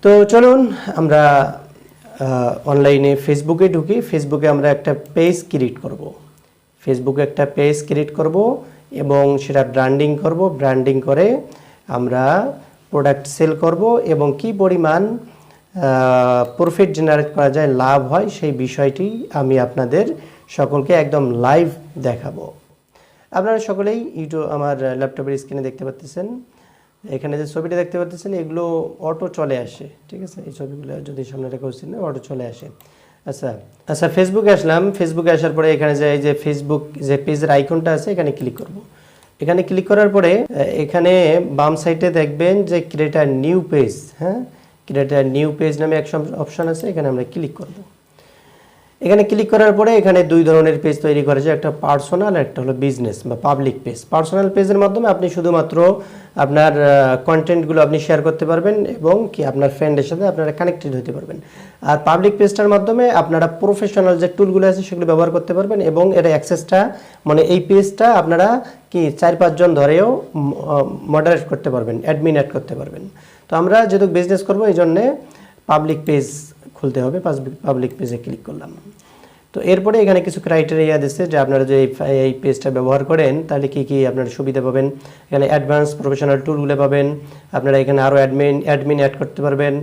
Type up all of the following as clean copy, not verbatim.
তো চলুন আমরা অনলাইনে ফেসবুকে ঢুকি। ফেসবুকে আমরা একটা পেজ ক্রিয়েট করব। ফেসবুকে একটা পেজ ক্রিয়েট করব এবং সেটা ব্র্যান্ডিং করব। ব্র্যান্ডিং করে আমরা প্রোডাক্ট সেল করব এবং কি পরিমাণ প্রফিট জেনারেট করা যায়, লাভ হয়, সেই বিষয়টি আমি আপনাদের সকলকে একদম লাইভ দেখাবো। আপনারা সকলেই ইউটিউব আমার ল্যাপটপের স্ক্রিনে দেখতে পাচ্ছেন, এখানে যে ছবিটা দেখতে পাচ্ছেন এগুলো অটো চলে আসে, ঠিক আছে। এই ছবিগুলো যদি সামনে রেখে হচ্ছে না, অটো চলে আসে। আচ্ছা ফেসবুকে আসলাম। ফেসবুকে আসার পরে এখানে যে এই যে ফেসবুক যে পেজের আইকনটা আছে এখানে ক্লিক করব। এখানে ক্লিক করার পরে এখানে বাম সাইডে দেখবেন যে ক্রিয়েট আ নিউ পেজ, হ্যাঁ, ক্রিয়েট আ নিউ পেজ নামে একটা অপশন আছে, এখানে আমরা ক্লিক করব। এখানে ক্লিক করার পরে এখানে দুই ধরনের পেজ তৈরি করা যায়, একটা পার্সোনাল, একটা হলো বিজনেস বা পাবলিক পেজ। পার্সোনাল পেজের মাধ্যমে আপনি শুধুমাত্র আপনার কন্টেন্টগুলো আপনি শেয়ার করতে পারবেন এবং কি আপনার ফ্রেন্ডের সাথে আপনারা কানেক্টেড হতে পারবেন। আর পাবলিক পেজটার মাধ্যমে আপনারা প্রফেশনাল যে টুলগুলো আছে সেগুলো ব্যবহার করতে পারবেন এবং এর অ্যাক্সেসটা মানে এই পেজটা আপনারা কি 4-5 জন ধরেও মডারেট করতে পারবেন, অ্যাডমিন অ্যাড করতে পারবেন। তো আমরা যেহেতু বিজনেস করবো এই জন্যে পাবলিক পেজ খুলতে হবে। পাবলিক পেজে ক্লিক করলাম। তো এরপরে এখানে কিছু ক্রাইটেরিয়া দিচ্ছে যে আপনারা যে এই পেজটা ব্যবহার করেন তাহলে কি কি আপনারা সুবিধা পাবেন। এখানে অ্যাডভান্স প্রফেশনাল টুলগুলো পাবেন, আপনারা এখানে আরও অ্যাডমিন অ্যাড করতে পারবেন।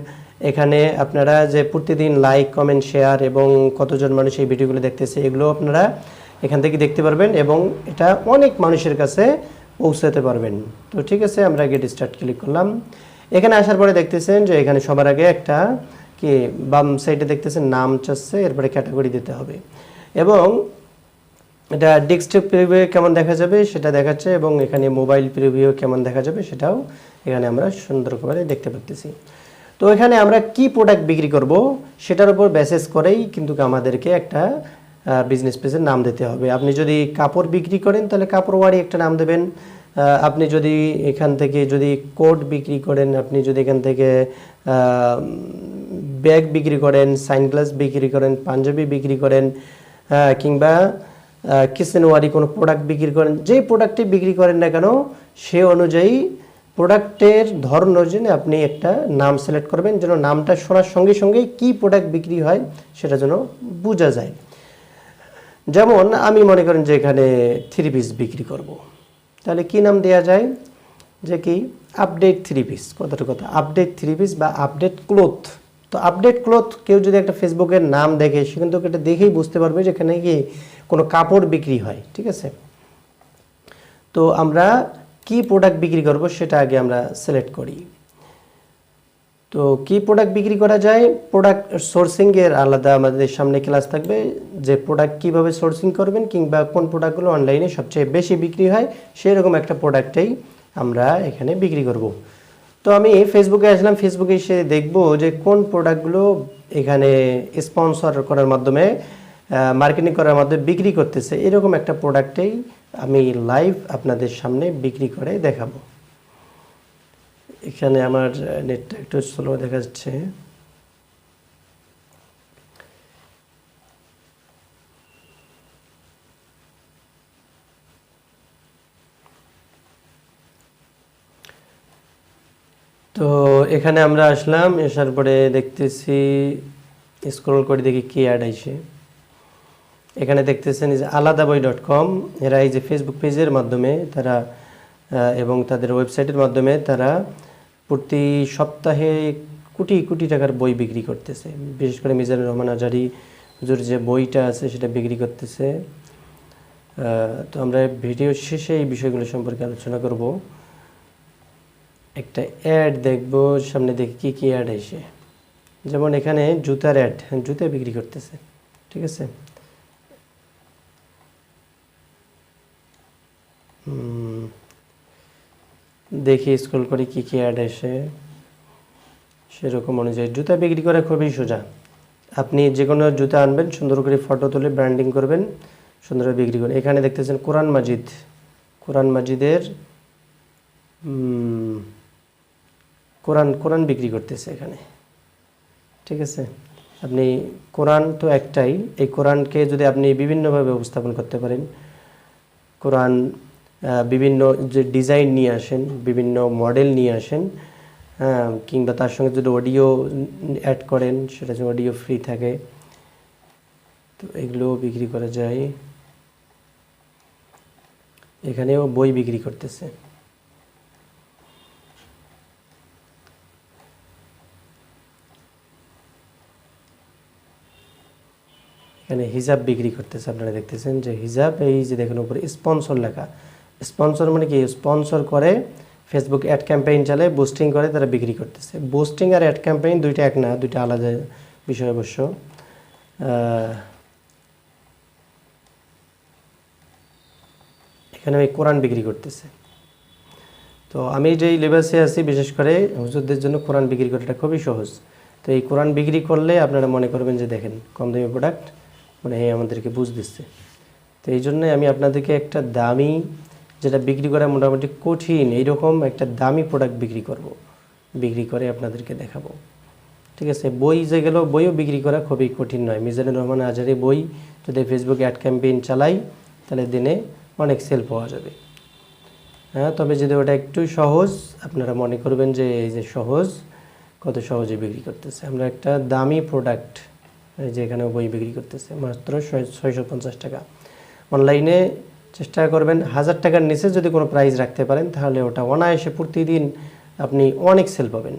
এখানে আপনারা যে প্রতিদিন লাইক, কমেন্ট, শেয়ার এবং কতজন মানুষ এই ভিডিওগুলো দেখতেছে এগুলো আপনারা এখান থেকে দেখতে পারবেন এবং এটা অনেক মানুষের কাছে পৌঁছাতে পারবেন। তো ঠিক আছে, আমরা গেট স্টার্ট ক্লিক করলাম। এখানে আসার পরে দেখতেছেন যে এখানে সবার আগে একটা কি বাম সাইডে দেখতেছেন নাম চাচ্ছে, এরপরে ক্যাটাগরি দিতে হবে এবং এটা ডেস্কটপ প্রিভিউ কেমন দেখা যাবে সেটা দেখাচ্ছে এবং এখানে মোবাইল প্রিভিউ কেমন দেখা যাবে সেটাও এখানে আমরা সুন্দর করে দেখতে পাচ্ছি। তো এখানে আমরা কি প্রোডাক্ট বিক্রি করব সেটার উপর বেসিস করেই কিন্তু আমাদেরকে একটা বিজনেস পেজের নাম দিতে হবে। আপনি যদি কাপড় বিক্রি করেন তাহলে কাপড়ওয়ারি একটা নাম দেবেন। আপনি যদি এখান থেকে যদি কোট বিক্রি করেন, আপনি যদি এখান থেকে ব্যাগ বিক্রি করেন, সানগ্লাস বিক্রি করেন, পাঞ্জাবি বিক্রি করেন, কিংবা কিচেনওয়ারি কোনো প্রোডাক্ট বিক্রি করেন, যেই প্রোডাক্টটি বিক্রি করেন না কেন সে অনুযায়ী প্রোডাক্টের ধরন অনুযায়ী আপনি একটা নাম সিলেক্ট করবেন, যেন নামটা শোনার সঙ্গে সঙ্গেই কী প্রোডাক্ট বিক্রি হয় সেটা যেন বোঝা যায়। যেমন আমি মনে করেন যে এখানে 3 পিস বিক্রি করব, তাহলে কি নাম দেওয়া যায় যে কি আপডেট 3 পিস, কথাটা কথা আপডেট 3 পিস বা আপডেট ক্লথ। তো আপডেট ক্লথ কেউ যদি একটা ফেসবুকের নাম দেখে সে কিন্তু এটা দেখেই বুঝতে পারবে যে এখানে কি কোনো কাপড় বিক্রি হয়, ঠিক আছে। তো আমরা কি প্রোডাক্ট বিক্রি করব সেটা আগে আমরা সিলেক্ট করি। তো কি প্রোডাক্ট বিক্রি করা যায়, প্রোডাক্ট সোর্সিংয়ের আলাদা আমাদের সামনে ক্লাস থাকবে যে প্রোডাক্ট কিভাবে সোর্সিং করবেন কিংবা কোন প্রোডাক্টগুলো অনলাইনে সবচেয়ে বেশি বিক্রি হয় সেই রকম একটা প্রোডাক্টেই আমরা এখানে বিক্রি করব। তো আমি ফেসবুকে আসলাম, ফেসবুকে এসে দেখব যে কোন প্রোডাক্টগুলো এখানে স্পন্সর করার মাধ্যমে মার্কেটিং করার মাধ্যমে বিক্রি করতেছে, এরকম একটা প্রোডাক্টেই আমি লাইভ আপনাদের সামনে বিক্রি করে দেখাবো। এখানে আমার নেটটা একটু স্লো দেখা যাচ্ছে। তো এখানে আমরা আসলাম, আসার পরে দেখতেছি স্ক্রল করে দেখি কি অ্যাড আইছে। এখানে দেখতেছেন যে আলাদাবই.com, এরা এই যে ফেসবুক পেজের মাধ্যমে তারা এবং তাদের ওয়েবসাইটের মাধ্যমে তারা প্রতি সপ্তাহে কোটি কোটি টাকার বই বিক্রি করতেছে। বিশেষ করে মিজানুর রহমান আজহারী হুজুর যে বইটা আছে সেটা বিক্রি করতেছে। তো আমরা ভিডিও শেষে এই বিষয়গুলো সম্পর্কে আলোচনা করব। একটা অ্যাড দেখব, সামনে দেখি কী কী অ্যাড আসে। যেমন এখানে জুতার অ্যাড, জুতা বিক্রি করতেছে, ঠিক আছে। দেখি স্ক্রল করে কী কী অ্যাড আসে, সেরকম অনুযায়ী জুতা বিক্রি করা খুবই সোজা। আপনি যে কোনো জুতা আনবেন, সুন্দর করে ফটো তুলে ব্র্যান্ডিং করবেন, সুন্দরভাবে বিক্রি করবেন। এখানে দেখতেছেন কোরআন মাজিদ, কোরআন মাজিদের কোরআন বিক্রি করতেছে এখানে, ঠিক আছে। আপনি কোরআন তো একটাই, এই কোরআনকে যদি আপনি বিভিন্নভাবে উপস্থাপন করতে পারেন, কোরআন বিভিন্ন যে ডিজাইন নিয়ে আসেন, বিভিন্ন মডেল নিয়ে আসেন, হ্যাঁ, কিংবা তার সঙ্গে যদি অডিও অ্যাড করেন সেটা যদি অডিও ফ্রি থাকে, তো এগুলো বিক্রি করা যায়। এখানেও বই বিক্রি করতেছে। এখানে হিজাব বিক্রি করতেছে, আপনারা দেখতেছেন যে হিজাব, এই যে দেখেন উপরে স্পন্সর লেখা। স্পন্সর মানে কি? স্পন্সর করে, ফেসবুক অ্যাড ক্যাম্পেইন চালায়, বুস্টিং করে, তারা বিক্রি করতেছে। বুস্টিং আর অ্যাড ক্যাম্পেইন দুইটা এক না, দুইটা আলাদা বিষয় অবশ্য। এখানে ওই কোরআন বিক্রি করতেছে। তো আমি যেই লেবাসে আছি, বিশেষ করে হুজুরদের জন্য কোরআন বিক্রি করাটা খুবই সহজ। তো এই কোরআন বিক্রি করলে আপনারা মনে করবেন যে দেখেন কম দামি প্রোডাক্ট, মানে আমাদেরকে বুঝ দিচ্ছে। তো এই জন্যই আমি আপনাদেরকে একটা দামি, যেটা বিক্রি করা মোটামুটি কঠিন, এইরকম একটা দামি প্রোডাক্ট বিক্রি করে আপনাদেরকে দেখাবো। ঠিক আছে, বই যেগুলো, বইও বিক্রি করা খুবই কঠিন নয়। মিজানুর রহমান আজহারি বই যদি ফেসবুকে অ্যাড ক্যাম্পেইন চালাই, তাহলে দিনে অনেক সেল পাওয়া যাবে। হ্যাঁ, তবে যদি ওটা একটু সহজ, আপনারা মনে করবেন যে এই যে সহজ, কত সহজে বিক্রি করতেছে। আমরা একটা দামি প্রোডাক্ট, এই যে এখানে বই বিক্রি করতেছে মাত্র 650 টাকা। অনলাইনে চেষ্টা করবেন 1000 টাকার নিচে যদি কোনো প্রাইস রাখতে পারেন, তাহলে ওটা অনায়াসে প্রতিদিন আপনি অনেক সেল পাবেন।